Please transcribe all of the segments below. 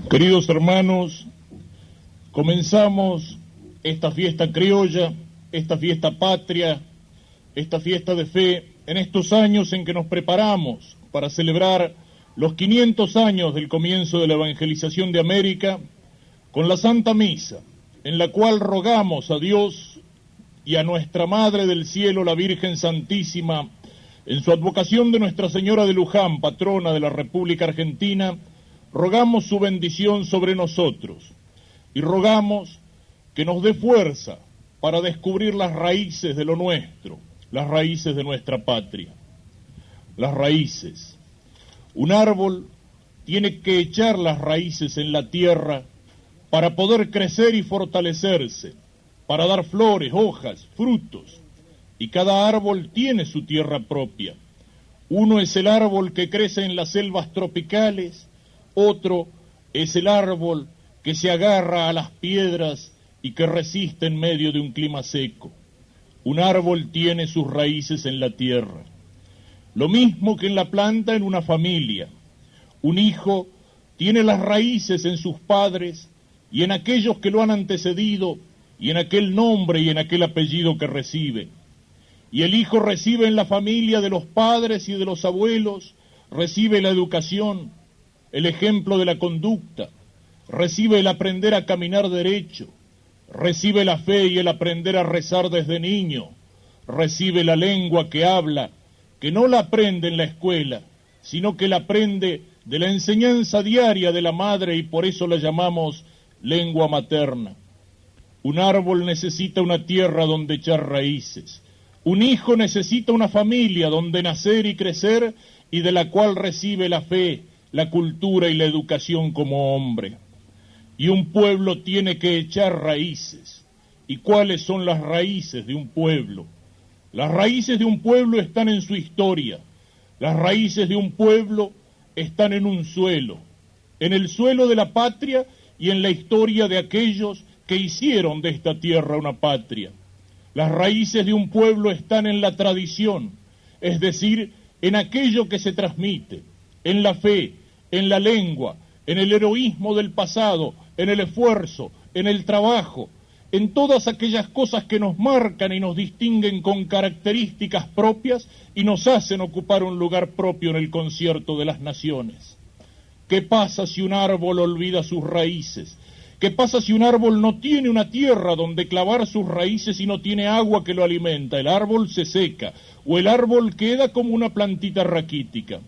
Queridos hermanos, comenzamos esta fiesta criolla, esta fiesta patria, esta fiesta de fe, en estos años en que nos preparamos para celebrar los 500 años del comienzo de la evangelización de América, con la Santa Misa, en la cual rogamos a Dios y a nuestra Madre del Cielo, la Virgen Santísima, en su advocación de Nuestra Señora de Luján, patrona de la República Argentina, rogamos su bendición sobre nosotros y rogamos que nos dé fuerza para descubrir las raíces de lo nuestro, las raíces de nuestra patria. Las raíces. Un árbol tiene que echar las raíces en la tierra para poder crecer y fortalecerse, para dar flores, hojas, frutos. Y cada árbol tiene su tierra propia. Uno es el árbol que crece en las selvas tropicales, otro es el árbol que se agarra a las piedras y que resiste en medio de un clima seco. Un árbol tiene sus raíces en la tierra. Lo mismo que en la planta en una familia. Un hijo tiene las raíces en sus padres y en aquellos que lo han antecedido y en aquel nombre y en aquel apellido que recibe. Y el hijo recibe en la familia de los padres y de los abuelos, recibe la educación, el ejemplo de la conducta, recibe el aprender a caminar derecho, recibe la fe y el aprender a rezar desde niño, recibe la lengua que habla, que no la aprende en la escuela, sino que la aprende de la enseñanza diaria de la madre y por eso la llamamos lengua materna. Un árbol necesita una tierra donde echar raíces. Un hijo necesita una familia donde nacer y crecer y de la cual recibe la fe, la cultura y la educación como hombre. Y un pueblo tiene que echar raíces. ¿Y cuáles son las raíces de un pueblo? Las raíces de un pueblo están en su historia. Las raíces de un pueblo están en un suelo, en el suelo de la patria y en la historia de aquellos que hicieron de esta tierra una patria. Las raíces de un pueblo están en la tradición, es decir, en aquello que se transmite, en la fe, en la lengua, en el heroísmo del pasado, en el esfuerzo, en el trabajo, en todas aquellas cosas que nos marcan y nos distinguen con características propias y nos hacen ocupar un lugar propio en el concierto de las naciones. ¿Qué pasa si un árbol olvida sus raíces? ¿Qué pasa si un árbol no tiene una tierra donde clavar sus raíces y no tiene agua que lo alimenta? El árbol se seca o el árbol queda como una plantita raquítica.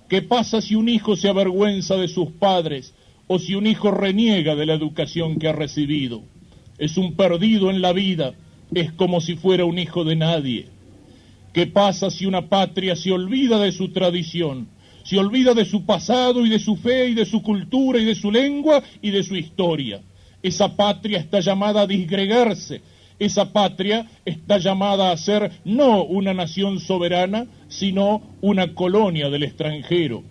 ¿Qué pasa si un hijo se avergüenza de sus padres o si un hijo reniega de la educación que ha recibido? Es un perdido en la vida, es como si fuera un hijo de nadie. ¿Qué pasa si una patria se olvida de su tradición? Se olvida de su pasado y de su fe y de su cultura y de su lengua y de su historia. Esa patria está llamada a disgregarse. Esa patria está llamada a ser no una nación soberana, sino una colonia del extranjero.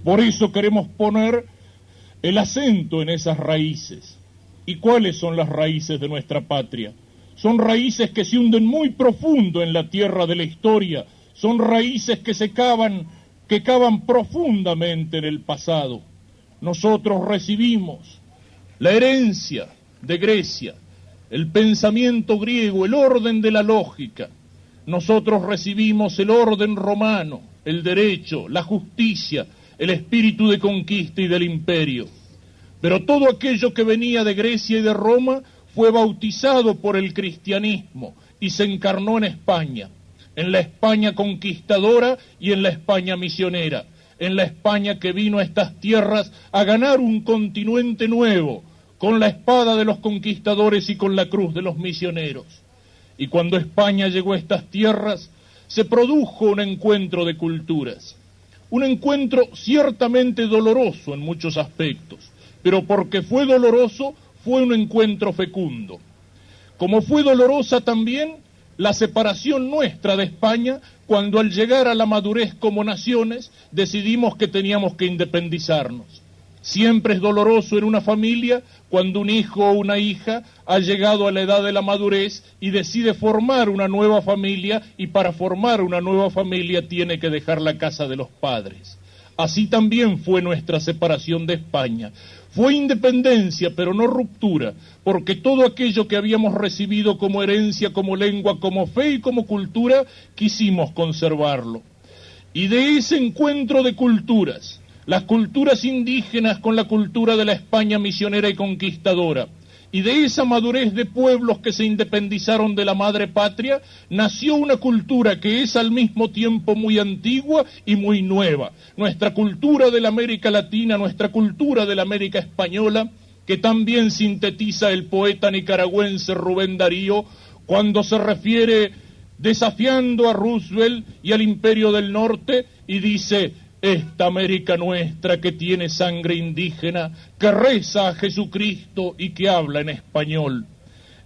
Por eso queremos poner el acento en esas raíces. ¿Y cuáles son las raíces de nuestra patria? Son raíces que se hunden muy profundo en la tierra de la historia. Son raíces que cavan profundamente en el pasado. Nosotros recibimos la herencia de Grecia, el pensamiento griego, el orden de la lógica. Nosotros recibimos el orden romano, el derecho, la justicia, el espíritu de conquista y del imperio. Pero todo aquello que venía de Grecia y de Roma fue bautizado por el cristianismo y se encarnó en España. En la España conquistadora y en la España misionera, en la España que vino a estas tierras a ganar un continente nuevo, con la espada de los conquistadores y con la cruz de los misioneros. Y cuando España llegó a estas tierras, se produjo un encuentro de culturas, un encuentro ciertamente doloroso en muchos aspectos, pero porque fue doloroso, fue un encuentro fecundo. Como fue dolorosa también la separación nuestra de España, cuando al llegar a la madurez como naciones, decidimos que teníamos que independizarnos. Siempre es doloroso en una familia cuando un hijo o una hija ha llegado a la edad de la madurez y decide formar una nueva familia, y para formar una nueva familia tiene que dejar la casa de los padres. Así también fue nuestra separación de España. Fue independencia, pero no ruptura, porque todo aquello que habíamos recibido como herencia, como lengua, como fe y como cultura, quisimos conservarlo. Y de ese encuentro de culturas, las culturas indígenas con la cultura de la España misionera y conquistadora, y de esa madurez de pueblos que se independizaron de la madre patria, nació una cultura que es al mismo tiempo muy antigua y muy nueva. Nuestra cultura de la América Latina, nuestra cultura de la América Española, que también sintetiza el poeta nicaragüense Rubén Darío, cuando se refiere desafiando a Roosevelt y al Imperio del Norte, y dice: esta América nuestra que tiene sangre indígena, que reza a Jesucristo y que habla en español.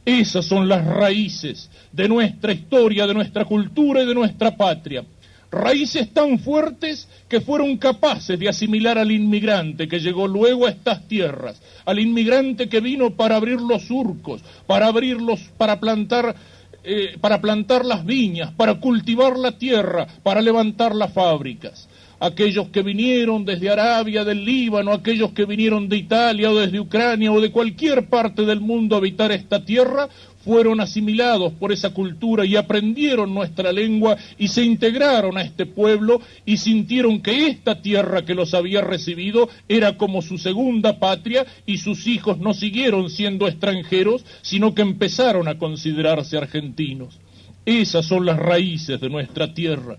Esas son las raíces de nuestra historia, de nuestra cultura y de nuestra patria. Raíces tan fuertes que fueron capaces de asimilar al inmigrante que llegó luego a estas tierras, al inmigrante que vino para abrir los surcos, para plantar las viñas, para cultivar la tierra, para levantar las fábricas. Aquellos que vinieron desde Arabia, del Líbano, aquellos que vinieron de Italia o desde Ucrania o de cualquier parte del mundo a habitar esta tierra, fueron asimilados por esa cultura y aprendieron nuestra lengua y se integraron a este pueblo y sintieron que esta tierra que los había recibido era como su segunda patria, y sus hijos no siguieron siendo extranjeros, sino que empezaron a considerarse argentinos. Esas son las raíces de nuestra tierra.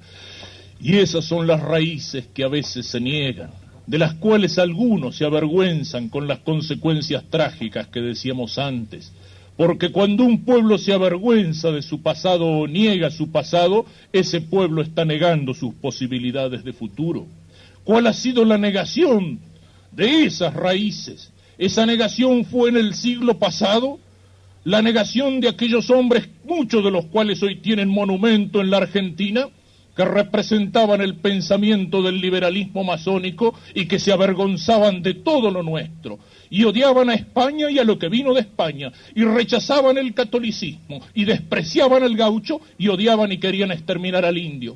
Y esas son las raíces que a veces se niegan, de las cuales algunos se avergüenzan con las consecuencias trágicas que decíamos antes. Porque cuando un pueblo se avergüenza de su pasado o niega su pasado, ese pueblo está negando sus posibilidades de futuro. ¿Cuál ha sido la negación de esas raíces? Esa negación fue en el siglo pasado, la negación de aquellos hombres, muchos de los cuales hoy tienen monumento en la Argentina, que representaban el pensamiento del liberalismo masónico y que se avergonzaban de todo lo nuestro, y odiaban a España y a lo que vino de España, y rechazaban el catolicismo, y despreciaban al gaucho, y odiaban y querían exterminar al indio.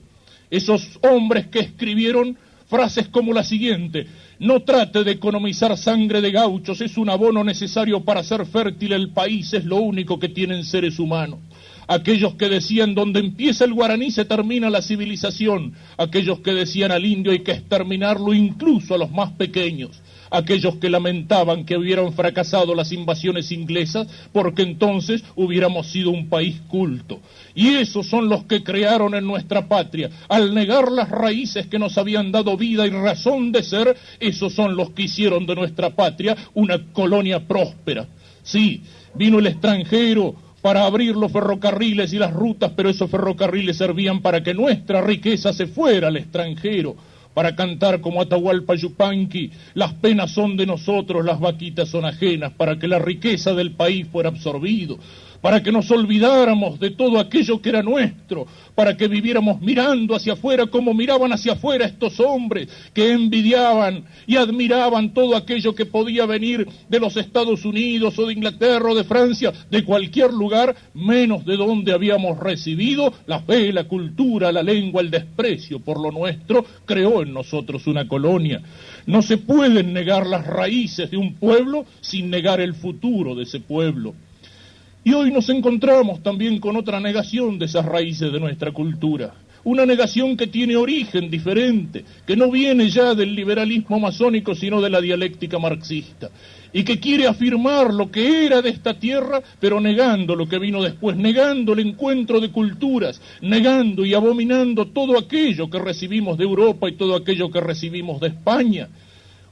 Esos hombres que escribieron frases como la siguiente: no trate de economizar sangre de gauchos, es un abono necesario para hacer fértil el país, es lo único que tienen seres humanos. Aquellos que decían donde empieza el guaraní se termina la civilización, aquellos que decían al indio hay que exterminarlo incluso a los más pequeños, aquellos que lamentaban que hubieran fracasado las invasiones inglesas porque entonces hubiéramos sido un país culto. Y esos son los que crearon en nuestra patria, al negar las raíces que nos habían dado vida y razón de ser, esos son los que hicieron de nuestra patria una colonia próspera. Sí, vino el extranjero para abrir los ferrocarriles y las rutas, pero esos ferrocarriles servían para que nuestra riqueza se fuera al extranjero, para cantar como Atahualpa Yupanqui: las penas son de nosotros, las vaquitas son ajenas, para que la riqueza del país fuera absorbido, para que nos olvidáramos de todo aquello que era nuestro, para que viviéramos mirando hacia afuera como miraban hacia afuera estos hombres que envidiaban y admiraban todo aquello que podía venir de los Estados Unidos o de Inglaterra o de Francia, de cualquier lugar, menos de donde habíamos recibido la fe, la cultura, la lengua, el desprecio por lo nuestro, creó en nosotros una colonia. No se pueden negar las raíces de un pueblo sin negar el futuro de ese pueblo. Y hoy nos encontramos también con otra negación de esas raíces de nuestra cultura, una negación que tiene origen diferente, que no viene ya del liberalismo masónico sino de la dialéctica marxista, y que quiere afirmar lo que era de esta tierra, pero negando lo que vino después, negando el encuentro de culturas, negando y abominando todo aquello que recibimos de Europa y todo aquello que recibimos de España.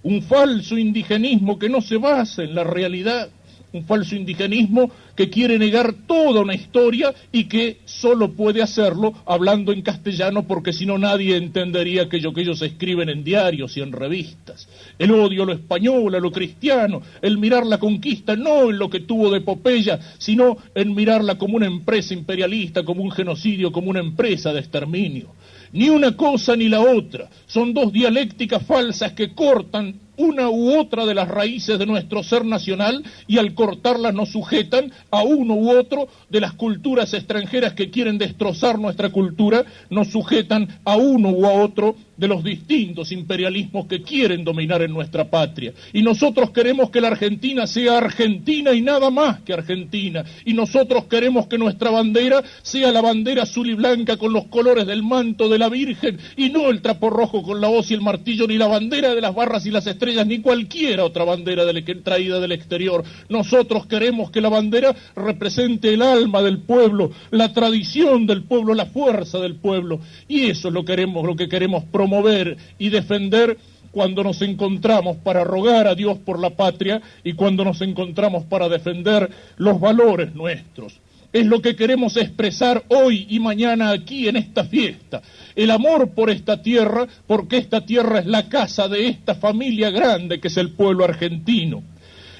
Un falso indigenismo que no se basa en la realidad, un falso indigenismo que quiere negar toda una historia y que solo puede hacerlo hablando en castellano, porque si no nadie entendería aquello que ellos escriben en diarios y en revistas. El odio a lo español, a lo cristiano, el mirar la conquista no en lo que tuvo de epopeya, sino en mirarla como una empresa imperialista, como un genocidio, como una empresa de exterminio. Ni una cosa ni la otra, son dos dialécticas falsas que cortan una u otra de las raíces de nuestro ser nacional y al cortarlas nos sujetan a uno u otro de las culturas extranjeras que quieren destrozar nuestra cultura, nos sujetan a uno u a otro de los distintos imperialismos que quieren dominar en nuestra patria. Y nosotros queremos que la Argentina sea Argentina y nada más que Argentina. Y nosotros queremos que nuestra bandera sea la bandera azul y blanca con los colores del manto de la Virgen y no el trapo rojo con la hoz y el martillo, ni la bandera de las barras y las estrellas, ni cualquiera otra bandera traída del exterior. Nosotros queremos que la bandera represente el alma del pueblo, la tradición del pueblo, la fuerza del pueblo. Y eso es lo que queremos promover y defender cuando nos encontramos para rogar a Dios por la patria y cuando nos encontramos para defender los valores nuestros. Es lo que queremos expresar hoy y mañana aquí en esta fiesta. El amor por esta tierra, porque esta tierra es la casa de esta familia grande que es el pueblo argentino.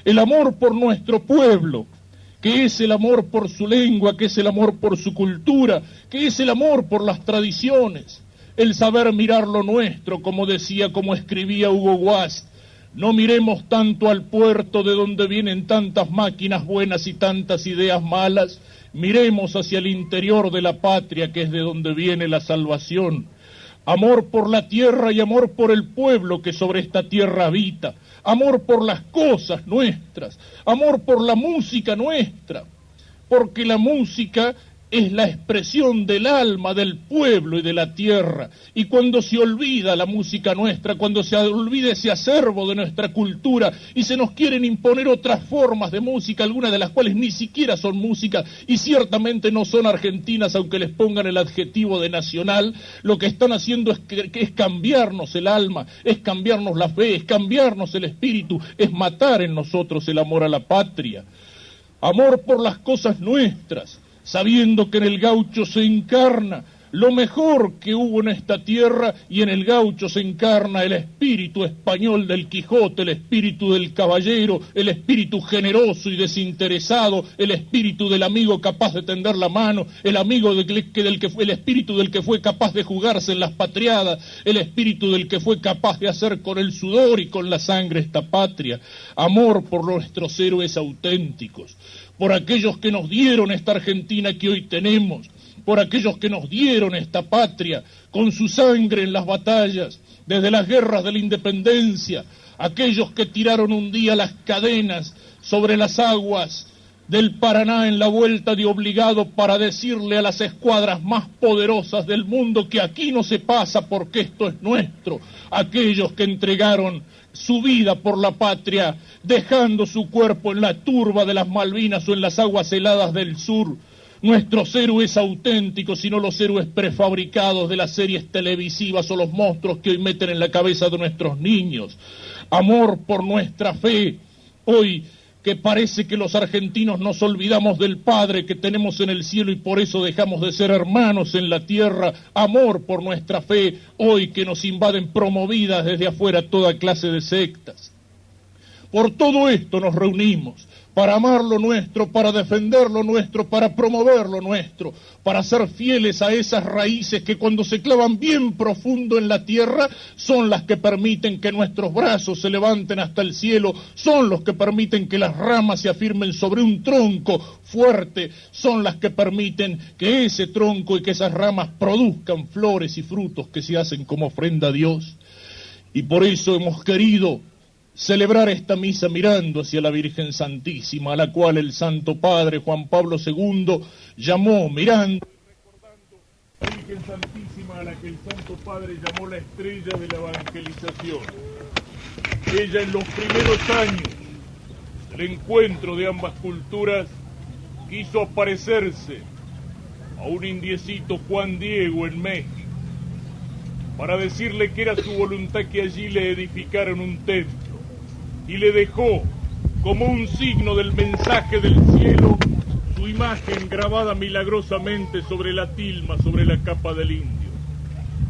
El amor por nuestro pueblo, que es el amor por su lengua, que es el amor por su cultura, que es el amor por las tradiciones. El saber mirar lo nuestro, como decía, como escribía Hugo Guast. No miremos tanto al puerto de donde vienen tantas máquinas buenas y tantas ideas malas. Miremos hacia el interior de la patria, que es de donde viene la salvación. Amor por la tierra y amor por el pueblo que sobre esta tierra habita. Amor por las cosas nuestras. Amor por la música nuestra. Porque la música es la expresión del alma del pueblo y de la tierra. Y cuando se olvida la música nuestra, cuando se olvida ese acervo de nuestra cultura y se nos quieren imponer otras formas de música, algunas de las cuales ni siquiera son música y ciertamente no son argentinas, aunque les pongan el adjetivo de nacional, lo que están haciendo es cambiarnos el alma, es cambiarnos la fe, es cambiarnos el espíritu, es matar en nosotros el amor a la patria. Amor por las cosas nuestras, sabiendo que en el gaucho se encarna lo mejor que hubo en esta tierra y en el gaucho se encarna el espíritu español del Quijote, el espíritu del caballero, el espíritu generoso y desinteresado, el espíritu del amigo capaz de tender la mano, el espíritu del que fue capaz de jugarse en las patriadas, el espíritu del que fue capaz de hacer con el sudor y con la sangre esta patria. Amor por nuestros héroes auténticos, por aquellos que nos dieron esta Argentina que hoy tenemos, por aquellos que nos dieron esta patria con su sangre en las batallas, desde las guerras de la independencia, aquellos que tiraron un día las cadenas sobre las aguas del Paraná en la vuelta de obligado para decirle a las escuadras más poderosas del mundo que aquí no se pasa porque esto es nuestro, aquellos que entregaron su vida por la patria, dejando su cuerpo en la turba de las Malvinas o en las aguas heladas del sur. Nuestros héroes auténticos y no los héroes prefabricados de las series televisivas o los monstruos que hoy meten en la cabeza de nuestros niños. Amor por nuestra fe. Hoy que parece que los argentinos nos olvidamos del Padre que tenemos en el cielo y por eso dejamos de ser hermanos en la tierra. Amor por nuestra fe. Hoy que nos invaden promovidas desde afuera toda clase de sectas. Por todo esto nos reunimos, para amar lo nuestro, para defender lo nuestro, para promover lo nuestro, para ser fieles a esas raíces que cuando se clavan bien profundo en la tierra son las que permiten que nuestros brazos se levanten hasta el cielo, son los que permiten que las ramas se afirmen sobre un tronco fuerte, son las que permiten que ese tronco y que esas ramas produzcan flores y frutos que se hacen como ofrenda a Dios. Y por eso hemos querido celebrar esta misa mirando hacia la Virgen Santísima, a la cual el Santo Padre Juan Pablo II llamó, mirando y recordando, la Virgen Santísima a la que el Santo Padre llamó la estrella de la evangelización. Ella en los primeros años del encuentro de ambas culturas quiso aparecerse a un indiecito Juan Diego en México para decirle que era su voluntad que allí le edificaran un templo. Y le dejó, como un signo del mensaje del cielo, su imagen grabada milagrosamente sobre la tilma, sobre la capa del indio.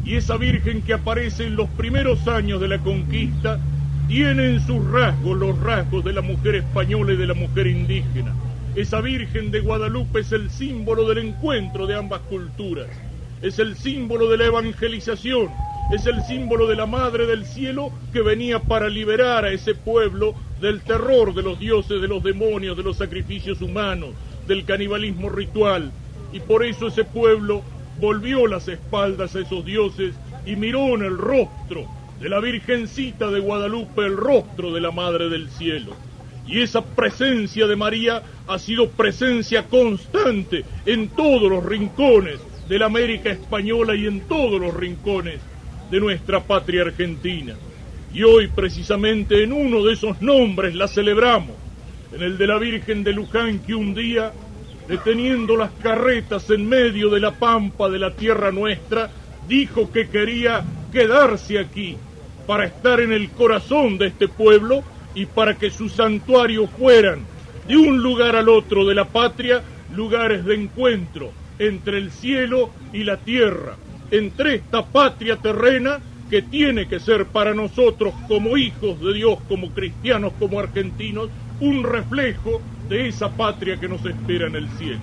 Y esa Virgen que aparece en los primeros años de la conquista, tiene en sus rasgos los rasgos de la mujer española y de la mujer indígena. Esa Virgen de Guadalupe es el símbolo del encuentro de ambas culturas, es el símbolo de la evangelización, es el símbolo de la Madre del Cielo que venía para liberar a ese pueblo del terror de los dioses, de los demonios, de los sacrificios humanos, del canibalismo ritual. Y por eso ese pueblo volvió las espaldas a esos dioses y miró en el rostro de la Virgencita de Guadalupe, el rostro de la Madre del Cielo. Y esa presencia de María ha sido presencia constante en todos los rincones de la América española y en todos los rincones de nuestra patria argentina. Y hoy precisamente en uno de esos nombres la celebramos, en el de la Virgen de Luján, que un día, deteniendo las carretas en medio de la pampa de la tierra nuestra, dijo que quería quedarse aquí para estar en el corazón de este pueblo y para que sus santuarios fueran, de un lugar al otro de la patria, lugares de encuentro entre el cielo y la tierra, entre esta patria terrena que tiene que ser para nosotros como hijos de Dios, como cristianos, como argentinos, un reflejo de esa patria que nos espera en el cielo.